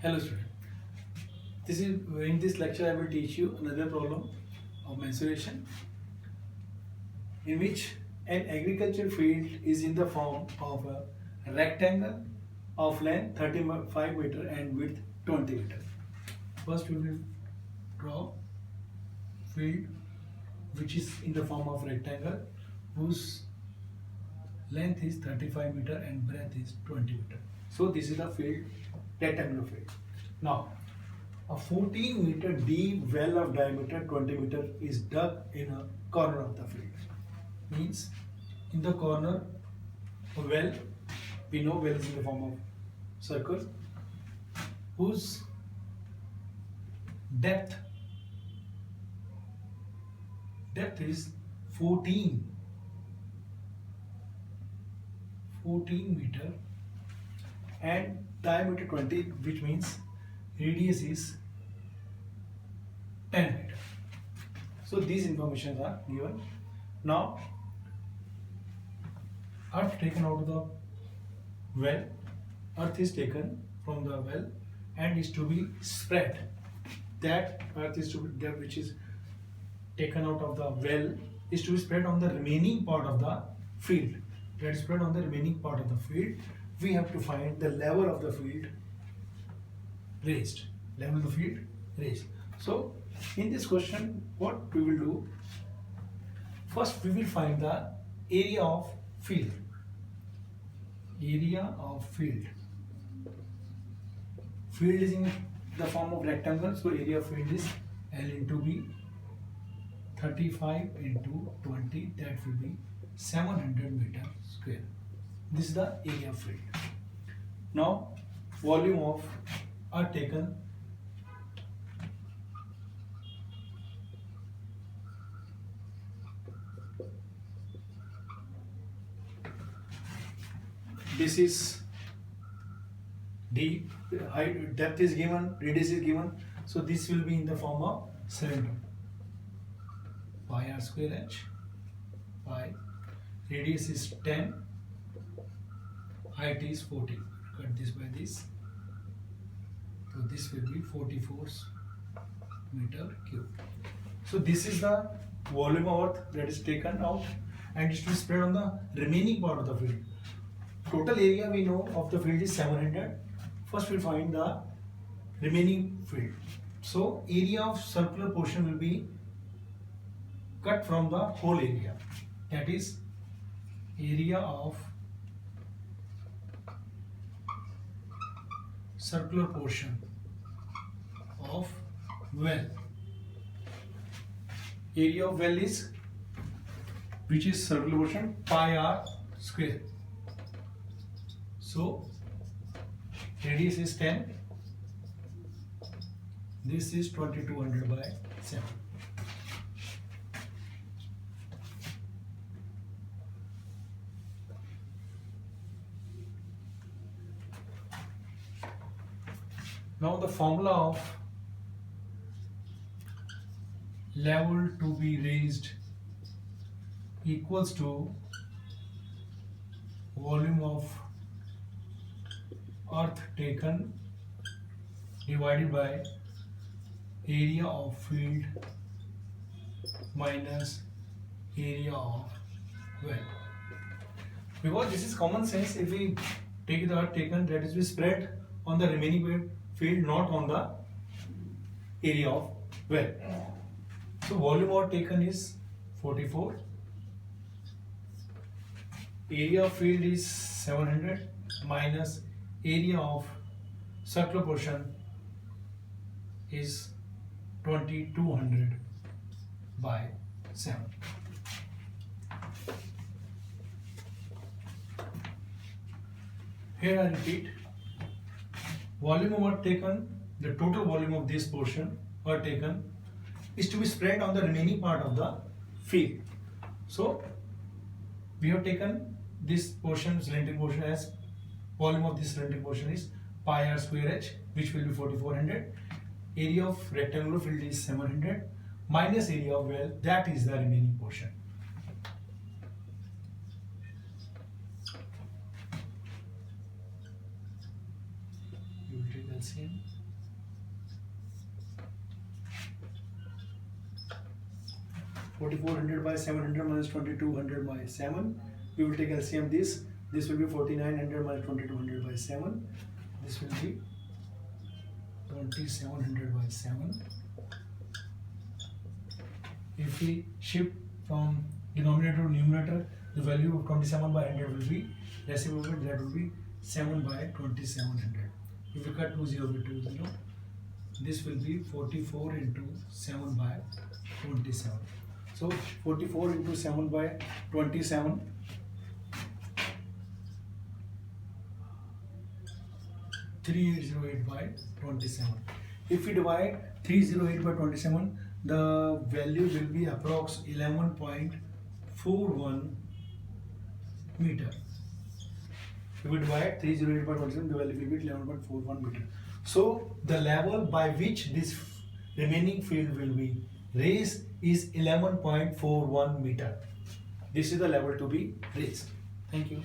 Hello student. In this lecture I will teach you another problem of mensuration in which an agricultural field is in the form of a rectangle of length 35 meter and width 20 meter. First we will draw field which is in the form of rectangle whose length is 35 meter and breadth is 20 meter. So this is the field, rectangular field. Now a 14 meter deep well of diameter 20 meter is dug in a corner of the field. Means in the corner a well, we know well is in the form of circle, whose depth is 14 meter and diameter 20, which means radius is 10 meter. So these informations are given. Now earth taken out of the well, earth is taken from the well and is to be spread. That earth is to be, that which is taken out of the well is to be spread on the remaining part of the field. That is spread on the remaining part of the field. We have to find the level of the field raised. Level of the field raised. So in this question, what we will do? First, we will find the area of field. Area of field. Field is in the form of rectangle, so area of field is L into B. 35 into 20, that will be 700 meter square. This is the area of field. Now, volume of are taken. This is D, height, depth is given, radius is given. So this will be in the form of cylinder. Pi r square h, pi, radius is 10, height is 40. Cut this by this. So this will be 44 meter cube. So this is the volume of earth that is taken out and it will be spread on the remaining part of the field. Total area we know of the field is 700. First we'll find the remaining field. So area of circular portion will be cut from the whole area. That is area of circular portion of well. Area of well is, which is circular portion, pi r square. So radius is 10. This is 2200 by 7. Now the formula of level to be raised equals to volume of earth taken divided by area of field minus area of well. Because this is common sense, if we take the earth taken, that is, we spread on the remaining field, not on the area of well. So volume of earth taken is 44. Area of field is 700 minus area of circular portion is 2200 by 7. Here I repeat, volume of earth taken, the total volume of this portion earth taken is to be spread on the remaining part of the field. So we have taken this portion, cylindrical portion, as volume of this cylindrical portion is pi r square h, which will be 4400. Area of rectangular field is 700 minus area of well, that is the remaining portion. You will take LCM. 4400 by 700 minus 2200 by 7. We will take LCM this. This will be 4900 minus 2200 by 7. This will be 2700 by 7. If we shift from denominator to numerator, the value of 27 by 100 will be reciprocal, that will be 7 by 2700. If we cut 2 0 by 2 0, this will be 44 into 7 by 27. So 44 into 7 by 27, 3808 by 27. If we divide 308 by 27, the value will be approx 11.41 meter. If we divide 308 by 27, the value will be 11.41 meter. So the level by which this remaining field will be raised is 11.41 meter. This is the level to be raised. Thank you.